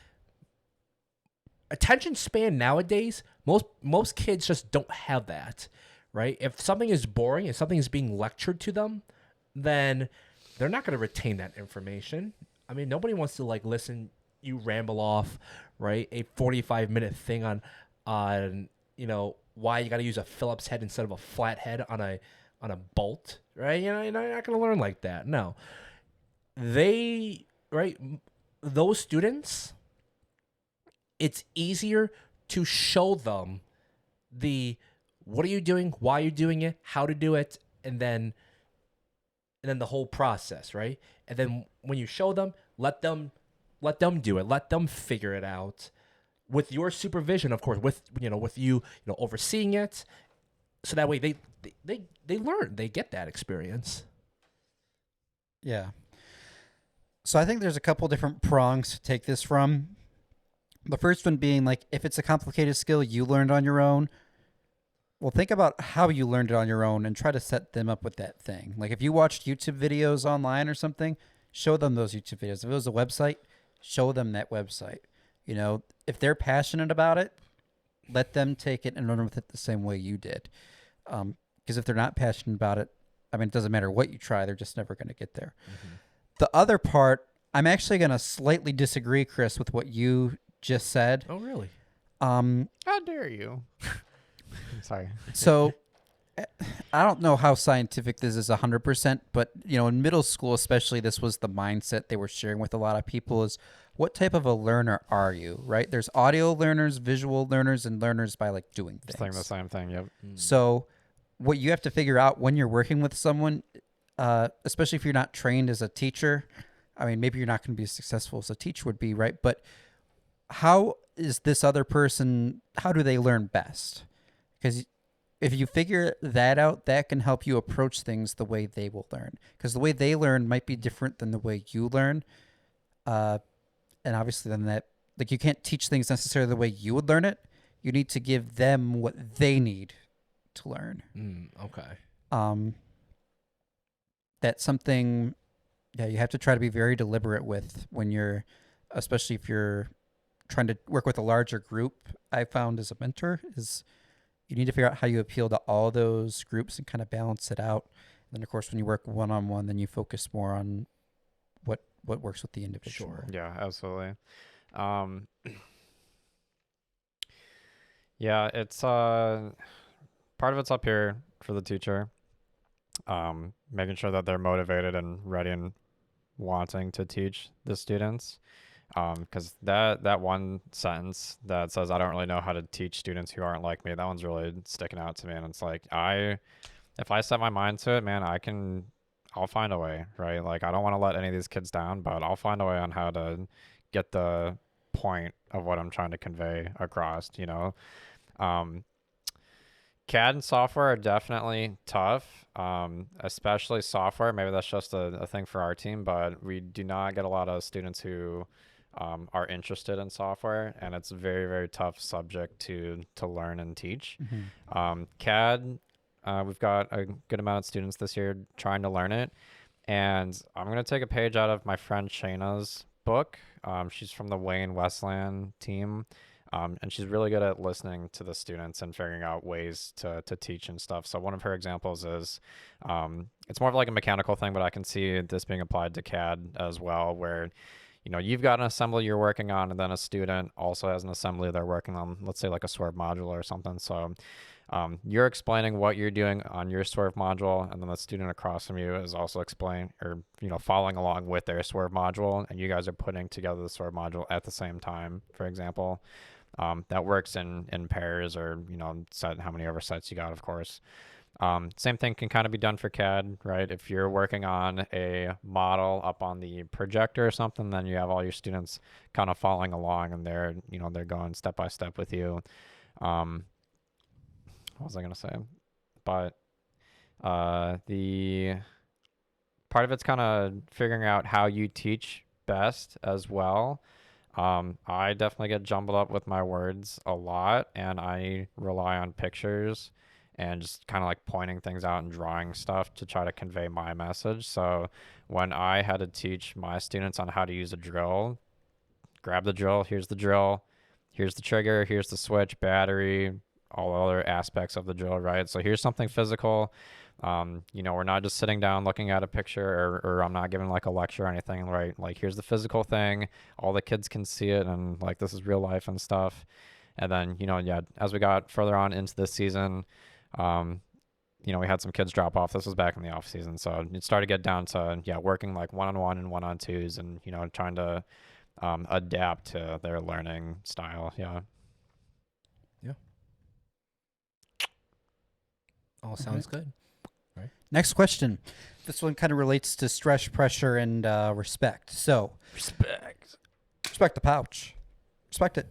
attention span nowadays, most kids just don't have that, right? If something is boring, if something is being lectured to them, then they're not going to retain that information. I mean, nobody wants to like listen you ramble off, right? A 45-minute thing on you know why you got to use a Phillips head instead of a flat head on a bolt, right? You know, you're not going to learn like that. No, those students, it's easier to show them what are you doing, why you're doing it, how to do it, and then the whole process, right? And then when you show them, let them do it, let them figure it out with your supervision, of course, with you overseeing it, so that way they learn, they get that experience. Yeah. So I think there's a couple different prongs to take this from. The first one being like, if it's a complicated skill you learned on your own, well, think about how you learned it on your own and try to set them up with that thing. Like if you watched YouTube videos online or something, show them those YouTube videos. If it was a website, show them that website. You know, if they're passionate about it, let them take it and run with it the same way you did. Because if they're not passionate about it, I mean, it doesn't matter what you try, they're just never going to get there. Mm-hmm. The other part, I'm actually going to slightly disagree, Chris, with what you just said. Oh, really? How dare you? Sorry. So I don't know how scientific this is 100%, but you know, in middle school especially, this was the mindset they were sharing with a lot of people is, what type of a learner are you, right? There's audio learners, visual learners, and learners by like doing things. Saying the same thing, yep. So what you have to figure out when you're working with someone, especially if you're not trained as a teacher. I mean, maybe you're not going to be as successful as a teacher would be, right? But how is this other person, how do they learn best? Because if you figure that out, that can help you approach things the way they will learn. Because the way they learn might be different than the way you learn. And obviously then that, like, you can't teach things necessarily the way you would learn it. You need to give them what they need to learn. Okay. That's something, yeah, you have to try to be very deliberate with when you're, especially if you're trying to work with a larger group. I found as a mentor is you need to figure out how you appeal to all those groups and kind of balance it out. And then of course, when you work one-on-one, then you focus more on what works with the individual. Sure. Yeah, absolutely. Yeah, it's part of it's up here for the teacher. Making sure that they're motivated and ready and wanting to teach the students. Because that one sentence that says, I don't really know how to teach students who aren't like me, that one's really sticking out to me. And it's like, if I set my mind to it, man, I'll find a way, right? Like, I don't want to let any of these kids down, but I'll find a way on how to get the point of what I'm trying to convey across, you know? CAD and software are definitely tough, especially software. Maybe that's just a thing for our team, but we do not get a lot of students who are interested in software, and it's a very, very tough subject to learn and teach. CAD, we've got a good amount of students this year trying to learn it, and I'm going to take a page out of my friend Shayna's book. She's from the Wayne Westland team. And she's really good at listening to the students and figuring out ways to teach and stuff. So one of her examples is, it's more of like a mechanical thing, but I can see this being applied to CAD as well, where, you know, you've got an assembly you're working on, and then a student also has an assembly they're working on, let's say like a swerve module or something. So you're explaining what you're doing on your swerve module, and then the student across from you is also explaining, or, you know, following along with their swerve module, and you guys are putting together the swerve module at the same time, for example. That works in pairs, or, you know, set how many oversights you got, of course. Same thing can kind of be done for CAD, right? If you're working on a model up on the projector or something, then you have all your students kind of following along, and they're going step by step with you. What was I going to say? But the part of it's kind of figuring out how you teach best as well. I definitely get jumbled up with my words a lot, and I rely on pictures and just kind of like pointing things out and drawing stuff to try to convey my message. So when I had to teach my students on how to use a drill, grab the drill, here's the trigger, here's the switch, battery, all other aspects of the drill, right? So here's something physical. You know, we're not just sitting down looking at a picture, or I'm not giving like a lecture or anything, right? Like, here's the physical thing, all the kids can see it, and like, this is real life and stuff. And then, you know, yeah, as we got further on into this season, you know, we had some kids drop off. This was back in the off season, so it started to get down to, yeah, working like one-on-one and one-on-twos, and, you know, trying to adapt to their learning style. Yeah. All sounds good. Right. Next question. This one kind of relates to stress, pressure, and respect. So, respect the pouch. Respect it.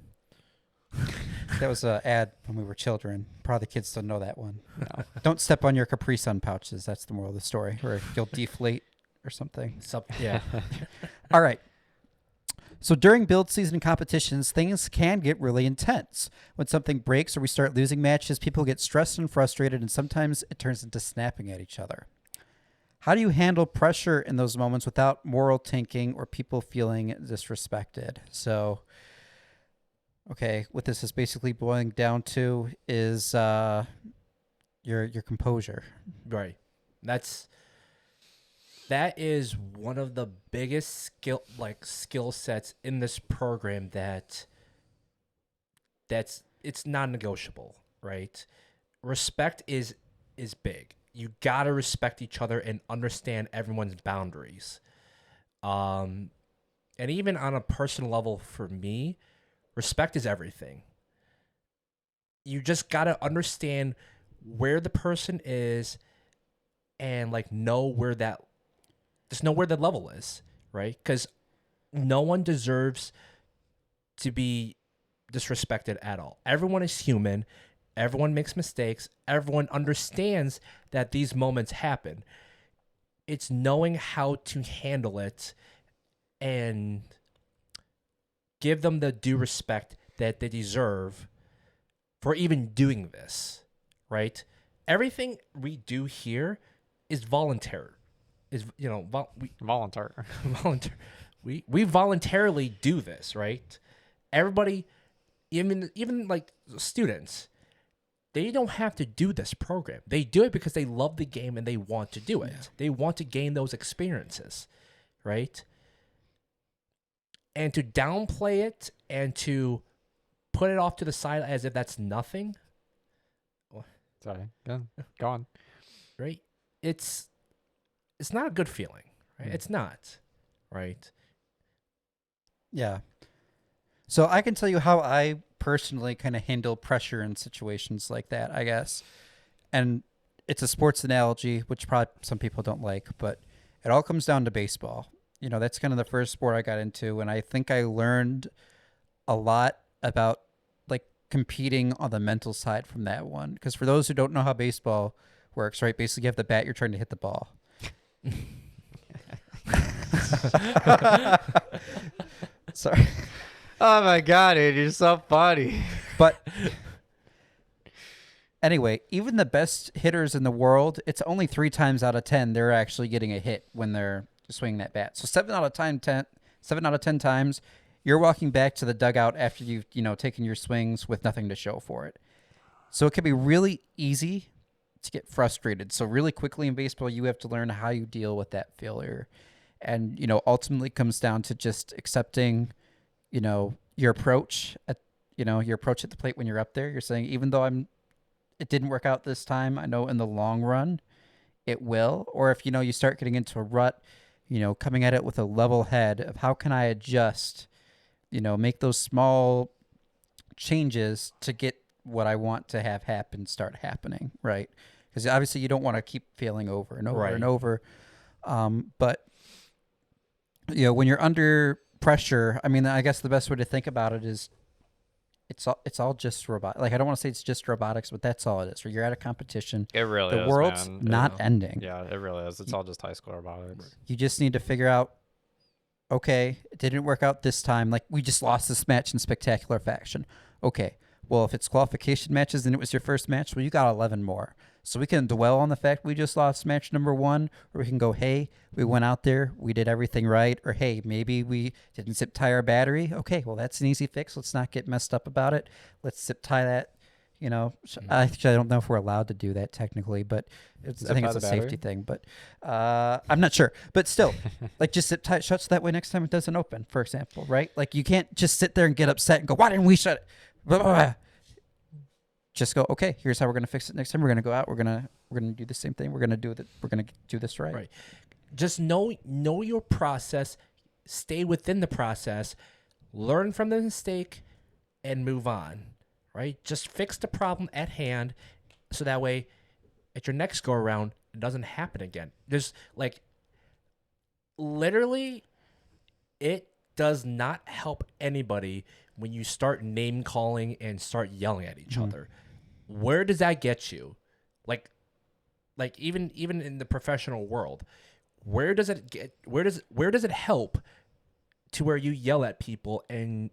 That was an ad when we were children. Probably the kids don't know that one. No. Don't step on your Capri Sun pouches. That's the moral of the story. Or you'll deflate or something. Yeah. All right. So during build season competitions, things can get really intense. When something breaks or we start losing matches, people get stressed and frustrated, and sometimes it turns into snapping at each other. How do you handle pressure in those moments without moral tanking or people feeling disrespected? So, okay, what this is basically boiling down to is your composure. Right. That is one of the biggest skill sets in this program that's it's non-negotiable, right? Respect is big. You got to respect each other and understand everyone's boundaries. And even on a personal level, for me, respect is everything. You just got to understand where the person is and like know where that just know where the level is, right? Because no one deserves to be disrespected at all. Everyone is human. Everyone makes mistakes. Everyone understands that these moments happen. It's knowing how to handle it and give them the due respect that they deserve for even doing this, right? Everything we do here is voluntary. Is Volunteer. volunteer. We voluntarily do this, right? Everybody, even like students, they don't have to do this program. They do it because they love the game and they want to do it. Yeah. They want to gain those experiences, right? And to downplay it and to put it off to the side as if that's nothing, Sorry. Go on. right? It's not a good feeling, right? Mm. It's not, right? Yeah. So I can tell you how I personally kind of handle pressure in situations like that, I guess. And it's a sports analogy, which probably some people don't like, but it all comes down to baseball. You know, that's kind of the first sport I got into, and I think I learned a lot about like competing on the mental side from that one. Because for those who don't know how baseball works, right? Basically, you have the bat, you're trying to hit the ball. Sorry. Oh my god, dude, you're so funny. But anyway, even the best hitters in the world, it's only 3 times out of 10 they're actually getting a hit when they're swinging that bat. So 7 out of 10 times you're walking back to the dugout after you've, taken your swings with nothing to show for it. So it can be really easy to get frustrated. So really quickly in baseball, you have to learn how you deal with that failure. And, ultimately comes down to just accepting, your approach at the plate when you're up there. You're saying, even though it didn't work out this time, I know in the long run it will. Or if, you start getting into a rut, coming at it with a level head of how can I adjust, make those small changes to get what I want to have happen start happening, right? Because obviously you don't want to keep failing over and over Right. and over. But when you're under pressure, I mean, I guess the best way to think about it is it's all just robot. Like, I don't want to say it's just robotics, but that's all it is. Where you're at a competition, It really the is, world's man. not Yeah. ending. Yeah, it really is. It's all just high school robotics. You just need to figure out, okay, it didn't work out this time. Like, we just lost this match in spectacular fashion. Okay, well, if it's qualification matches and it was your first match, well, you got 11 more. So we can dwell on the fact we just lost match number 1, or we can go, hey, we went out there, we did everything right, or hey, maybe we didn't zip tie our battery. Okay, well, that's an easy fix. Let's not get messed up about it. Let's zip tie that. Actually, I don't know if we're allowed to do that technically, but I think it's a safety thing. But I'm not sure. But still, like, just zip tie it shut so that way next time it doesn't open, for example, right? Like, you can't just sit there and get upset and go, why didn't we shut it? Blah, blah, blah. Just go, okay, here's how we're going to fix it next time. We're going to go out. We're going to do the same thing. We're going to do this right. Right. Just know your process, stay within the process, learn from the mistake, and move on, right? Just fix the problem at hand so that way at your next go around, it doesn't happen again. There's like, literally, it does not help anybody when you start name calling and start yelling at each other. Where does that get you? Like even in the professional world, where does it help to where you yell at people and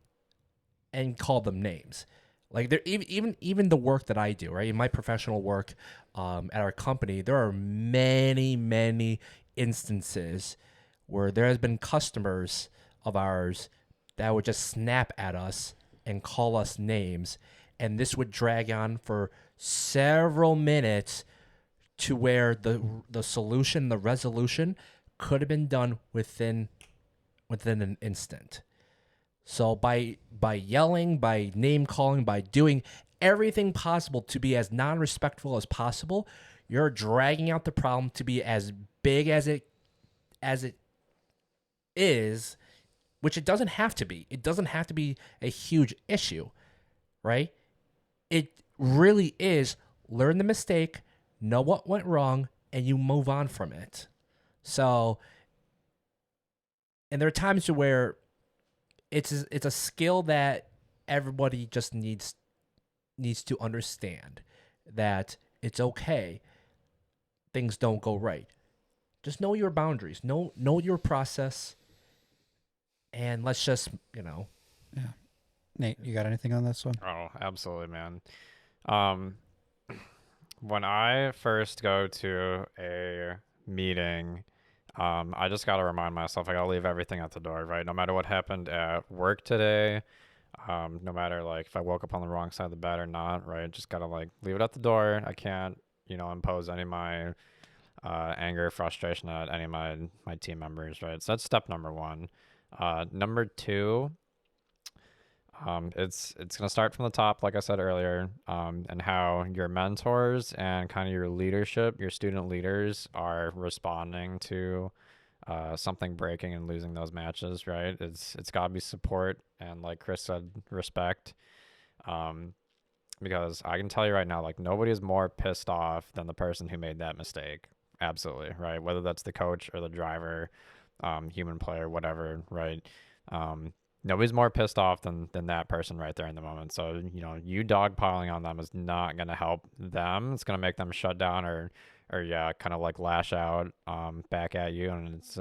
call them names? Like, there, even the work that I do, right? In my professional work at our company, there are many instances where there has been customers of ours that would just snap at us and call us names, and this would drag on for several minutes to where the solution, the resolution, could have been done within an instant. So by yelling, by name calling, by doing everything possible to be as non-respectful as possible, you're dragging out the problem to be as big as it is, which it doesn't have to be. It doesn't have to be a huge issue, right? It really is learn the mistake, know what went wrong, and you move on from it. So, and there are times where it's a skill that everybody just needs to understand that it's okay. Things don't go right. Just know your boundaries. Know your process. And let's just, Yeah. Nate, you got anything on this one? Oh, absolutely, man. When I first go to a meeting, I just got to remind myself I got to leave everything at the door, right? No matter what happened at work today, no matter like if I woke up on the wrong side of the bed or not, right? Just got to like leave it at the door. I can't, impose any of my anger, frustration at any of my team members, right? So that's step number one. Number two, it's gonna start from the top, like I said earlier, and how your mentors and kind of your leadership, your student leaders are responding to something breaking and losing those matches, right? It's got to be support and, like Chris said, respect. Because I can tell you right now, like nobody is more pissed off than the person who made that mistake. Absolutely, right? Whether that's the coach or the driver, human player, whatever, right? Nobody's more pissed off than that person right there in the moment. So, you dogpiling on them is not going to help them. It's going to make them shut down or yeah, kind of like lash out back at you. And it's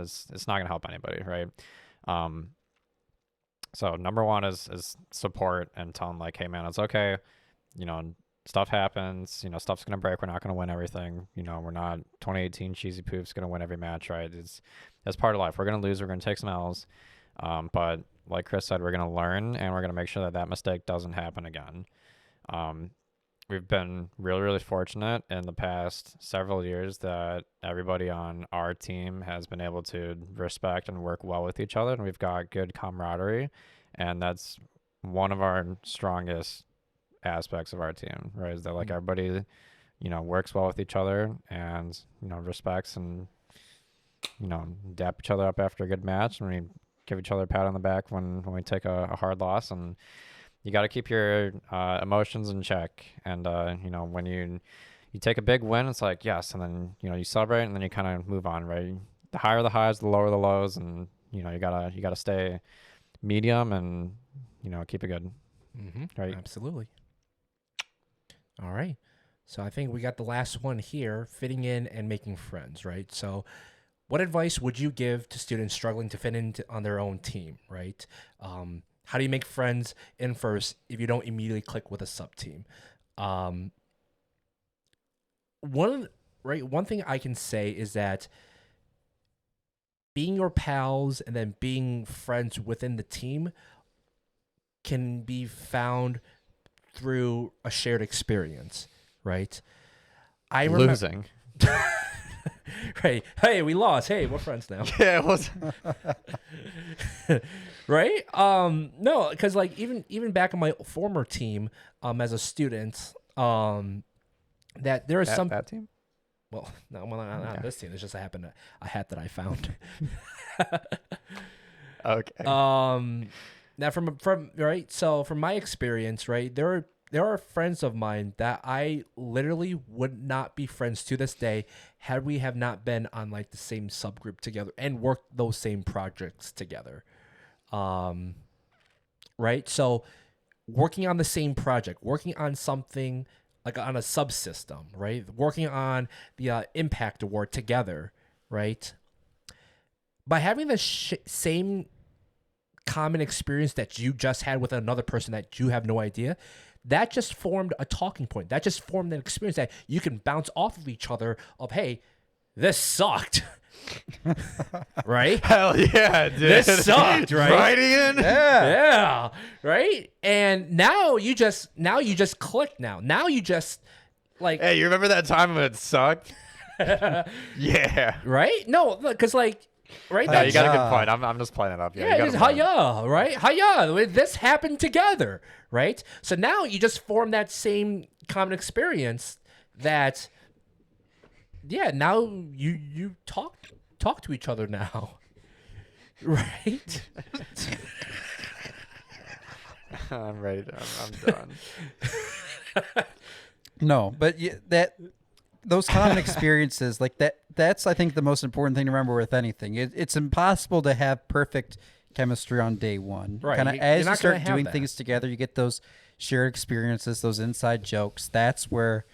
not going to help anybody, right? So number one is support and tell them like, hey, man, it's okay. Stuff happens. Stuff's going to break. We're not going to win everything. We're not 2018 cheesy poofs going to win every match, right? That's part of life. We're going to lose. We're going to take some L's. But like Chris said, we're going to learn and we're going to make sure that mistake doesn't happen again. We've been really, really fortunate in the past several years that everybody on our team has been able to respect and work well with each other, and we've got good camaraderie, and that's one of our strongest aspects of our team, right? Is that like everybody, works well with each other and, respects and, dap each other up after a good match, and we give each other a pat on the back when we take a hard loss. And you got to keep your emotions in check. And when you take a big win, it's like yes, and then you celebrate, and then you kind of move on, right? The higher the highs, the lower the lows, and you gotta stay medium and keep it good. Right? Absolutely. All right. So I think we got the last one here, fitting in and making friends, right? So what advice would you give to students struggling to fit in on their own team, right? How do you make friends in first if you don't immediately click with a sub team? One thing I can say is that being your pals and then being friends within the team can be found through a shared experience, right? Losing. Right. Hey, we lost. Hey, we're friends now. Yeah, it was. Right? No, because like even back in my former team, as a student, that there is some that team. Well, no, not this team. It's just a hat that I found. Okay. Now from right. So from my experience, right, there are friends of mine that I literally would not be friends to this day had we have not been on like the same subgroup together and worked those same projects together. Right. So working on the same project, working on something like on a subsystem, right? Working on the impact award together, right? By having the same common experience that you just had with another person that you have no idea, that just formed a talking point. That just formed an experience that you can bounce off of each other of, hey, this sucked. Right? Hell yeah, dude. This sucked, right? Right, Ian? Yeah. Right? And now you just click now. Now you just like, Hey, you remember that time when it sucked? Yeah. right? No, because like, right? No, you got a good point. I'm just playing it up. Yeah, it's hiya, right? Hiya. This happened together, right? So now you just form that same common experience that, yeah, now you talk to each other now, right? I'm ready. I'm done. No, but those common experiences like that's I think the most important thing to remember with anything. It's impossible to have perfect chemistry on day one. Right. Kind of You're as not you start gonna have doing that. things together, you get those shared experiences, those inside jokes. That's where,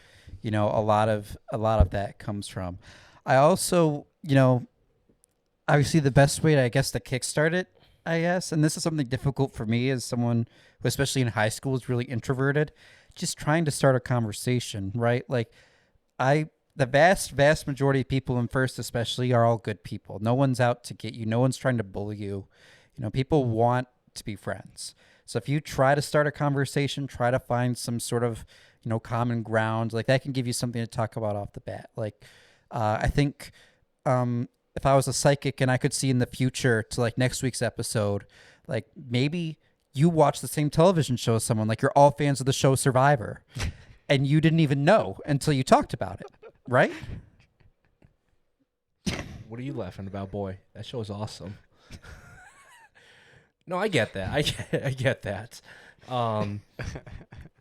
a lot of that comes from. I also, obviously the best way I guess to kickstart it, I guess, and this is something difficult for me as someone who, especially in high school, is really introverted, just trying to start a conversation, right? Like the vast majority of people in first especially are all good people. No one's out to get you. No one's trying to bully you. People want to be friends. So if you try to start a conversation, try to find some sort of, common ground, like that can give you something to talk about off the bat. Like, I think, if I was a psychic and I could see in the future to like next week's episode, like maybe you watch the same television show as someone, like you're all fans of the show Survivor and you didn't even know until you talked about it. Right? What are you laughing about, boy? That show is awesome. No, I get that. I get that.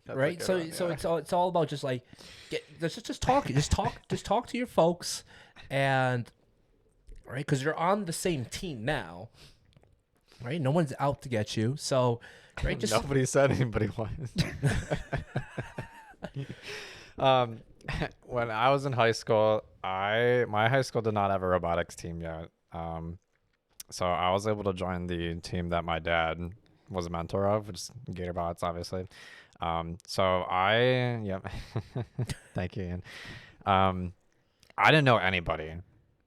Right? So it's all about just like just talk to your folks, and right, because you're on the same team now. Right? No one's out to get you. So right, just Nobody said anybody was. When I was in high school, my high school did not have a robotics team yet. So I was able to join the team that my dad was a mentor of, which is GatorBots, obviously. Yep. Thank you, Ian. I didn't know anybody,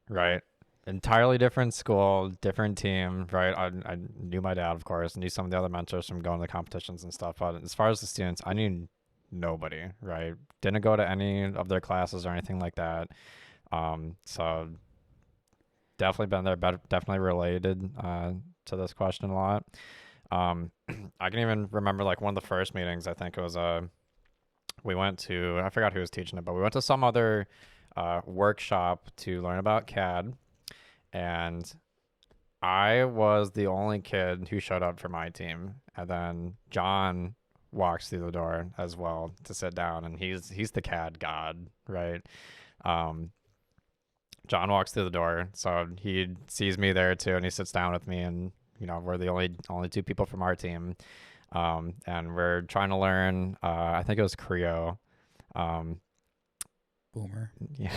right? Entirely different school, different team, right? I knew my dad, of course, knew some of the other mentors from going to the competitions and stuff. But as far as the students, I knew nobody, right? Didn't go to any of their classes or anything like that. So definitely been there, definitely related to this question a lot. I can even remember like one of the first meetings, I think it was we went to, I forgot who was teaching it, but we went to some other workshop to learn about CAD, and I was the only kid who showed up for my team, and then John walks through the door as well to sit down, and he's the CAD god, right? John walks through the door, so he sees me there too, and he sits down with me, and we're the only two people from our team, and we're trying to learn. I think it was Creo. Boomer. Yeah,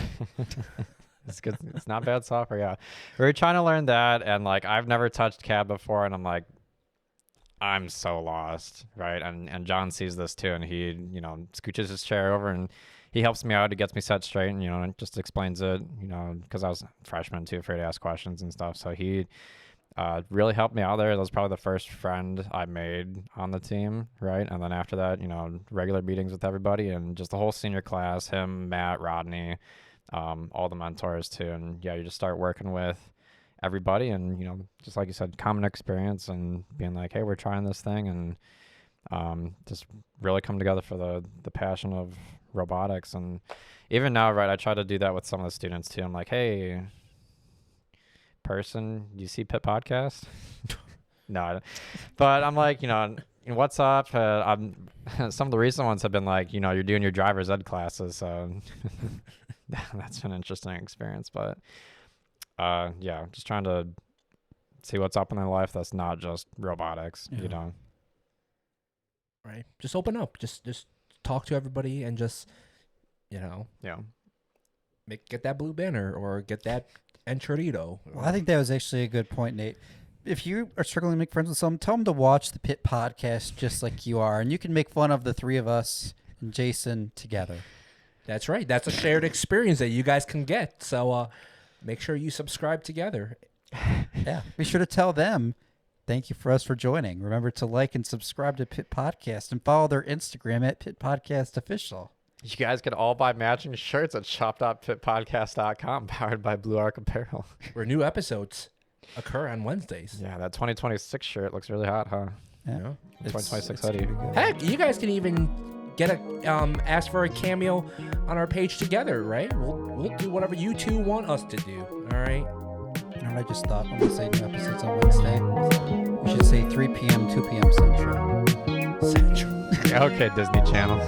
it's good. It's not bad software. Yeah, we're trying to learn that, and like I've never touched CAD before, and I'm like, I'm so lost, right? And John sees this too, and he scooches his chair over and he helps me out. He gets me set straight, and and just explains it, because I was a freshman too, afraid to ask questions and stuff. So he really helped me out there. That was probably the first friend I made on the team, right? And then after that, regular meetings with everybody and just the whole senior class, him, Matt, Rodney, all the mentors too. And yeah, you just start working with everybody, and just like you said, common experience and being like, hey, we're trying this thing, and just really come together for the passion of robotics. And even now, right, I try to do that with some of the students too. I'm like, hey, person, you see Pit Podcast? No, but I'm like, what's up? I'm some of the recent ones have been like, you're doing your driver's ed classes, so that's been an interesting experience. But yeah, just trying to see what's up in their life that's not just robotics, right. Just open up. Just talk to everybody and just Yeah. get that blue banner or get that enchilito. Well, I think that was actually a good point, Nate. If you are struggling to make friends with someone, tell them to watch the Pit Podcast just like you are, and you can make fun of the three of us and Jason together. That's right. That's a shared experience that you guys can get. So make sure you subscribe together. Yeah. Be sure to tell them thank you for us for joining. Remember to like and subscribe to Pit Podcast and follow their Instagram at Pit Podcast Official. You guys can all buy matching shirts at shop.pitpodcast.com, powered by Blue Arc Apparel. Where new episodes occur on Wednesdays. Yeah, that 2026 shirt looks really hot, huh? Yeah. 2026 hoodie. Heck, you guys can even get ask for a cameo on our page together, right? We'll do whatever you two want us to do. All right. You know what I just thought when we say new episodes on Wednesday? We should say 3 p.m., 2 p.m. Central. Central. Okay, Disney Channel.